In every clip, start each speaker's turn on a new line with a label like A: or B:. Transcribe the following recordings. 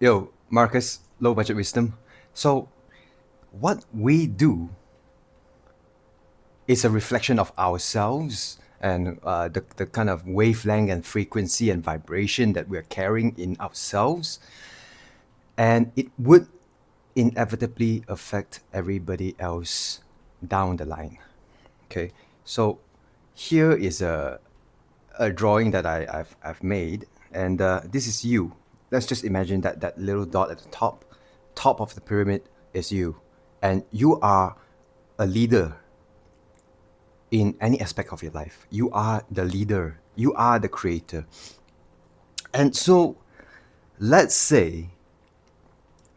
A: Yo, Marcus, low budget wisdom. So, what we do is a reflection of ourselves and the kind of wavelength and frequency and vibration that we're carrying in ourselves. And it would inevitably affect everybody else down the line. Okay. So, here is a drawing that I've made. And this is you. Let's just imagine that that little dot at the top of the pyramid is you. And you are a leader in any aspect of your life. You are the leader. You are the creator. And so let's say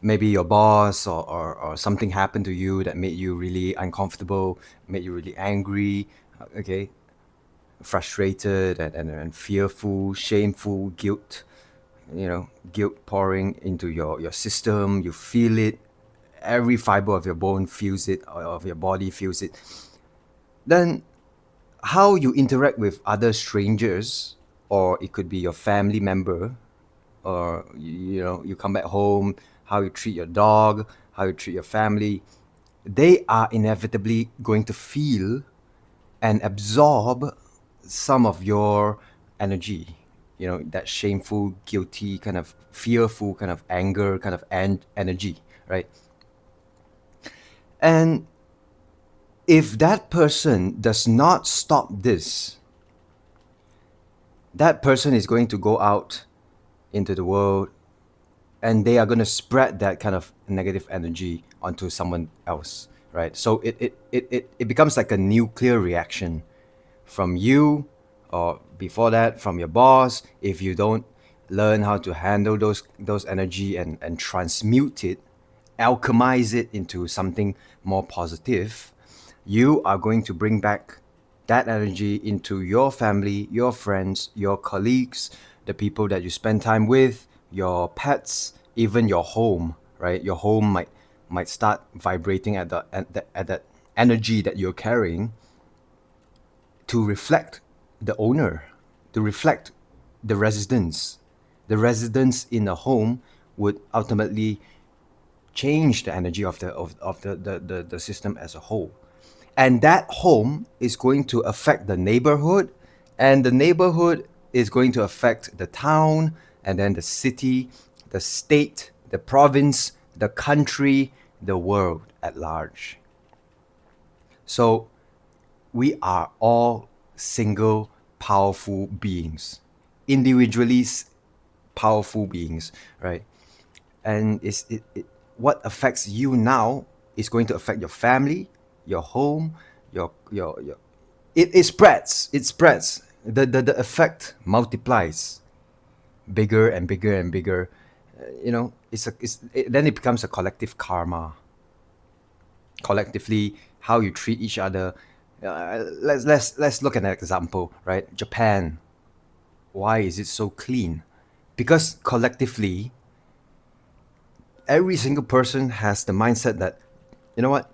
A: maybe your boss or something happened to you that made you really uncomfortable, made you really angry, okay, frustrated and fearful, shameful, guilt pouring into your system. You feel it. Every fiber of your bone feels it, or of your body feels it. Then how you interact with other strangers, or it could be your family member, or you come back home, how you treat your dog, how you treat your family, they are inevitably going to feel and absorb some of your energy, that shameful, guilty, kind of fearful, kind of anger, kind of energy, right? And if that person does not stop this, that person is going to go out into the world, and they are going to spread that kind of negative energy onto someone else, right? So it becomes like a nuclear reaction from you, or before that from your boss. If you don't learn how to handle those energy and transmute it, alchemize it into something more positive, you are going to bring back that energy into your family, your friends, your colleagues, the people that you spend time with, your pets, even your home, right? Your home might start vibrating at that energy that you're carrying, to reflect the owner, to reflect the residents. The residents in a home would ultimately change the energy of the system as a whole. And that home is going to affect the neighborhood, and the neighborhood is going to affect the town, and then the city, the state, the province, the country, the world at large. So we are all single powerful beings, individually powerful beings, right? And what affects you now is going to affect your family, your home, your it spreads. It spreads. The effect multiplies, bigger and bigger and bigger. Then it becomes a collective karma. Collectively, how you treat each other. Let's look at an example, right? Japan. Why is it so clean? Because collectively, every single person has the mindset that, you know what,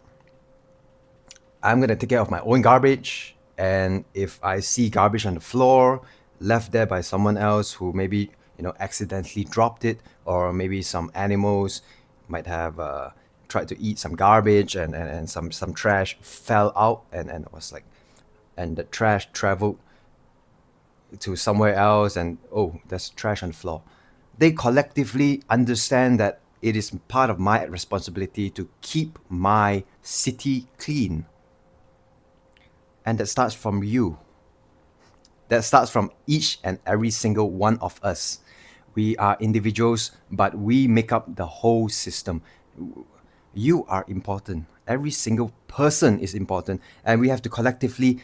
A: I'm gonna take care of my own garbage. And if I see garbage on the floor, left there by someone else who maybe accidentally dropped it, or maybe some animals might have tried to eat some garbage, and some trash fell out, and it was like, and the trash traveled to somewhere else, and oh, there's trash on the floor. They collectively understand that it is part of my responsibility to keep my city clean. And that starts from you. That starts from each and every single one of us. We are individuals, but we make up the whole system. You are important. Every single person is important, and we have to collectively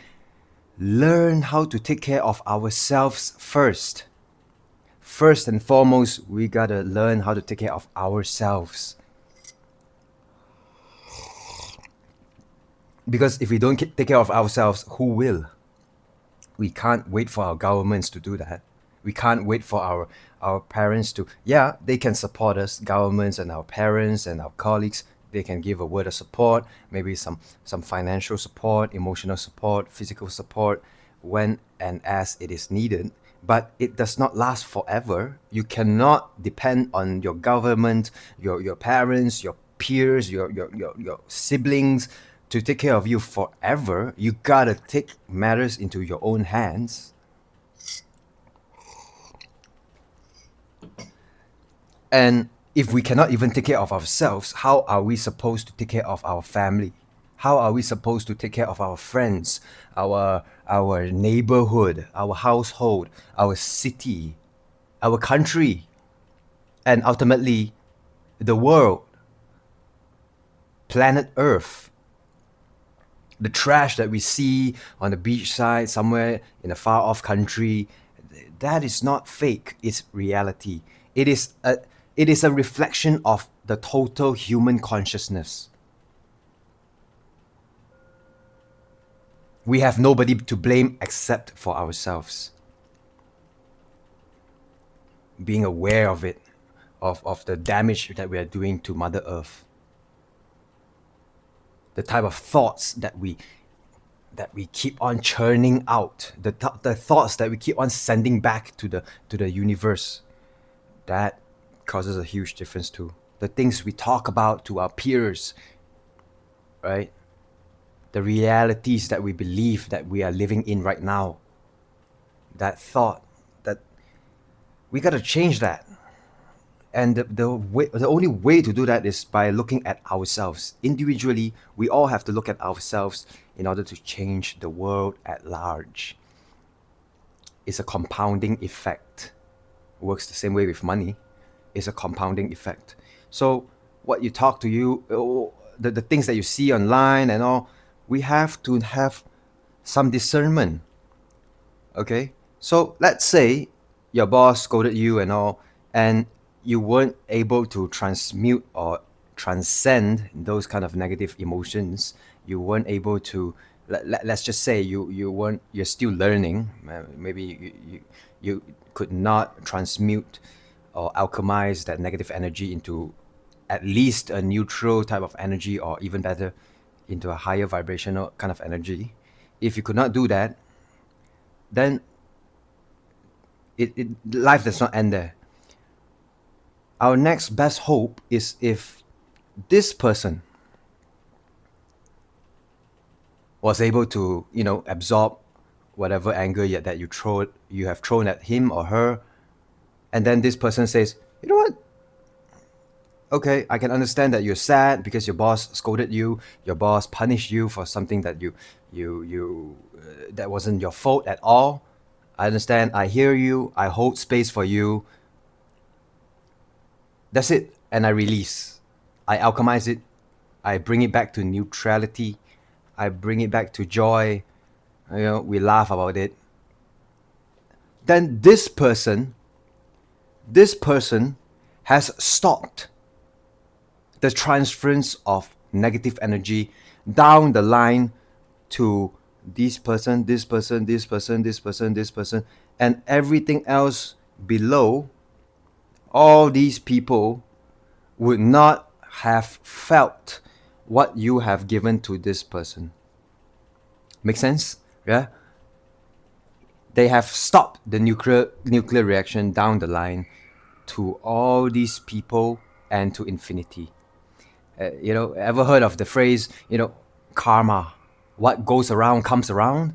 A: learn how to take care of ourselves first. First and foremost, we gotta learn how to take care of ourselves. Because if we don't take care of ourselves, who will? We can't wait for our governments to do that. We can't wait for our parents to, yeah, they can support us, governments and our parents and our colleagues. They can give a word of support, maybe some financial support, emotional support, physical support, when and as it is needed. but it does not last forever. You cannot depend on your government, your parents, your peers, your siblings to take care of you forever. You gotta take matters into your own hands. And if we cannot even take care of ourselves, how are we supposed to take care of our family? How are we supposed to take care of our friends, our neighborhood, our household, our city, our country, and ultimately the world, planet Earth? The trash that we see on the beach side somewhere in a far off country, that is not fake, it's reality. It is a reflection of the total human consciousness. We have nobody to blame except for ourselves. Being aware of it, of the damage that we are doing to Mother Earth. The type of thoughts that we keep on churning out, the thoughts that we keep on sending back to the universe, that causes a huge difference too. The things we talk about to our peers, right? The realities that we believe that we are living in right now. That thought, that we gotta change that. And the only way to do that is by looking at ourselves. Individually, we all have to look at ourselves in order to change the world at large. It's a compounding effect. It works the same way with money. It's a compounding effect. So what you talk to you, the things that you see online and all, we have to have some discernment. Okay? So let's say your boss scolded you and all, and you weren't able to transmute or transcend those kind of negative emotions. You weren't able to, let's just say you're still learning. Maybe you could not transmute or alchemize that negative energy into at least a neutral type of energy, or even better, into a higher vibrational kind of energy. If you could not do that, then life does not end there. Our next best hope is if this person was able to, absorb whatever anger that you have thrown at him or her, and then this person says, you know what? Okay, I can understand that you're sad because your boss scolded you, your boss punished you for something that that wasn't your fault at all. I understand. I hear you. I hold space for you. That's it. And I release. I alchemize it. I bring it back to neutrality. I bring it back to joy. We laugh about it. Then this person has stopped the transference of negative energy down the line to this person, this person, this person, this person, this person, and everything else below. All these people would not have felt what you have given to this person. Make sense? Yeah? They have stopped the nuclear reaction down the line to all these people and to infinity. Ever heard of the phrase, karma? What goes around comes around.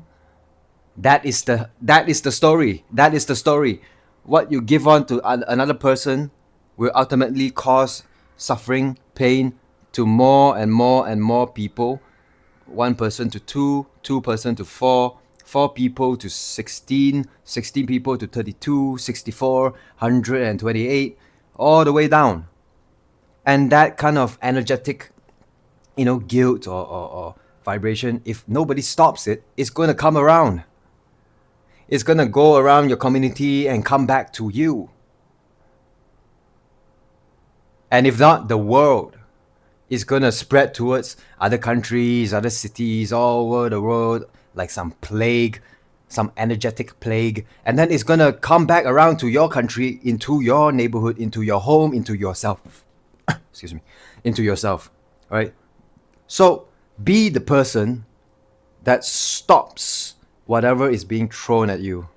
A: That is the story. That is the story. What you give on to another person will ultimately cause suffering, pain to more and more and more people. One person to two person to four people to 16 people to 32, 64, 128, all the way down. And that kind of energetic, guilt or vibration, if nobody stops it, it's going to come around. It's going to go around your community and come back to you. And if not, the world is going to spread towards other countries, other cities, all over the world, like some plague, some energetic plague. And then it's going to come back around to your country, into your neighborhood, into your home, into yourself. Excuse me. Into yourself. All right? So be the person that stops whatever is being thrown at you.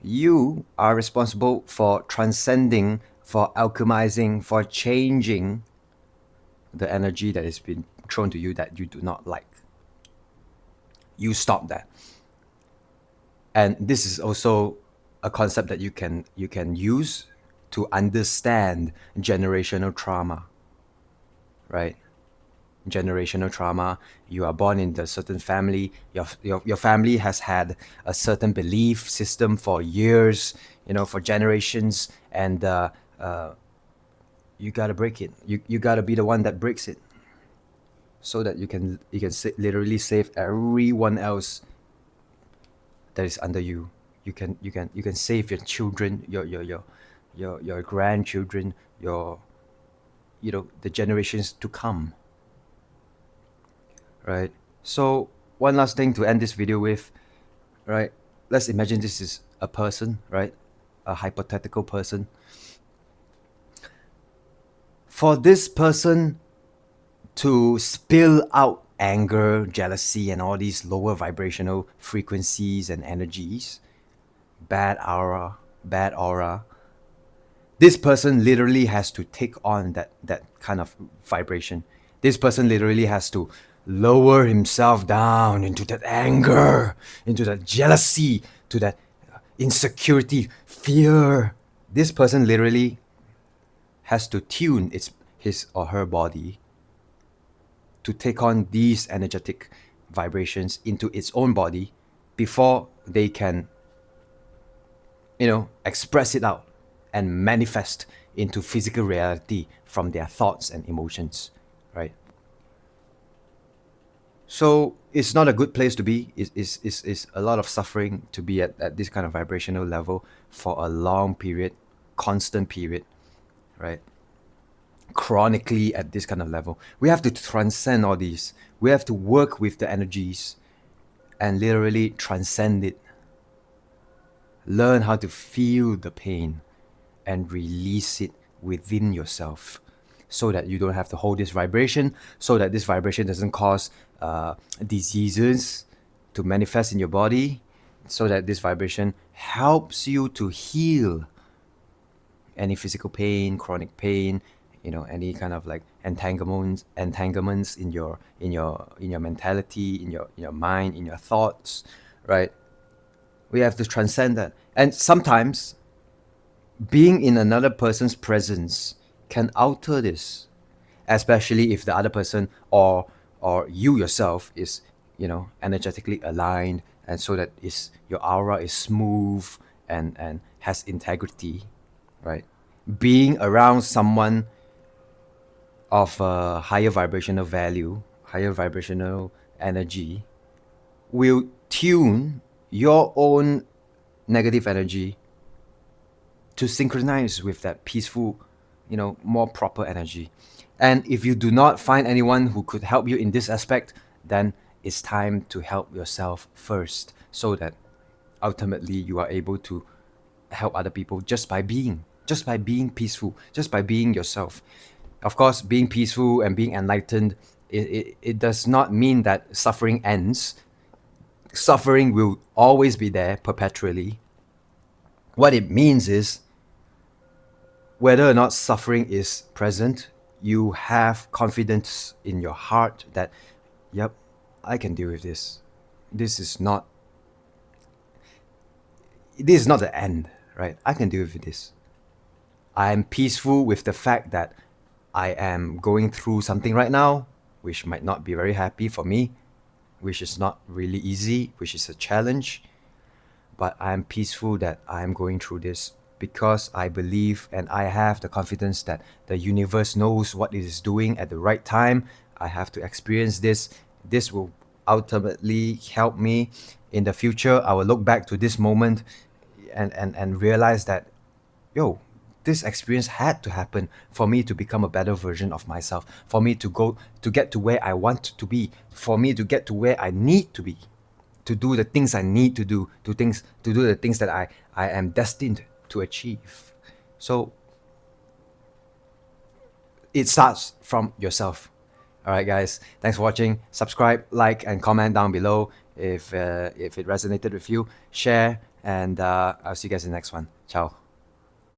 A: you are responsible for transcending, for alchemizing, for changing the energy that has been thrown to you that you do not like. You stop that. And this is also a concept that you can use to understand generational trauma, right? Generational trauma. You are born in a certain family. Your family has had a certain belief system for years, for generations, and you gotta break it. You gotta be the one that breaks it, so that you can literally save everyone else that is under you. You can save your children, your grandchildren, the generations to come, right? So one last thing to end this video with, right? Let's imagine this is a person, right? A hypothetical person. For this person to spill out anger, jealousy, and all these lower vibrational frequencies and energies, bad aura, this person literally has to take on that kind of vibration. This person literally has to lower himself down into that anger, into that jealousy, to that insecurity, fear. This person literally has to tune his or her body to take on these energetic vibrations into its own body before they can, express it out and manifest into physical reality from their thoughts and emotions, right? So it's not a good place to be. It's a lot of suffering to be at this kind of vibrational level for a long period, constant period, right? Chronically at this kind of level. We have to transcend all these. We have to work with the energies and literally transcend it. Learn how to feel the pain and release it within yourself, so that you don't have to hold this vibration, so that this vibration doesn't cause diseases to manifest in your body, so that this vibration helps you to heal any physical pain, chronic pain, any kind of like entanglements in your mentality, in your mind, in your thoughts, right? We have to transcend that. And sometimes being in another person's presence can alter this, especially if the other person or you yourself is, energetically aligned, and so that your aura is smooth and has integrity, right? Being around someone of a higher vibrational value, higher vibrational energy, will tune your own negative energy to synchronize with that peaceful, more proper energy. And if you do not find anyone who could help you in this aspect, then it's time to help yourself first, so that ultimately you are able to help other people just by being peaceful, just by being yourself. Of course, being peaceful and being enlightened, it does not mean that suffering ends. Suffering will always be there perpetually. What it means is, whether or not suffering is present, you have confidence in your heart that, yep, I can deal with this. This is not the end, right? I can deal with this. I am peaceful with the fact that I am going through something right now, which might not be very happy for me, which is not really easy, which is a challenge. But I am peaceful that I am going through this, because I believe and I have the confidence that the universe knows what it is doing at the right time. I have to experience this. This will ultimately help me in the future. I will look back to this moment and realize that, this experience had to happen for me to become a better version of myself, for me to get to where I want to be, for me to get to where I need to be, to do the things I need to do, to do the things that I am destined to achieve. So it starts from yourself. All right, guys. Thanks for watching. Subscribe, like, and comment down below if it resonated with you. Share And I'll see you guys in the next one. Ciao.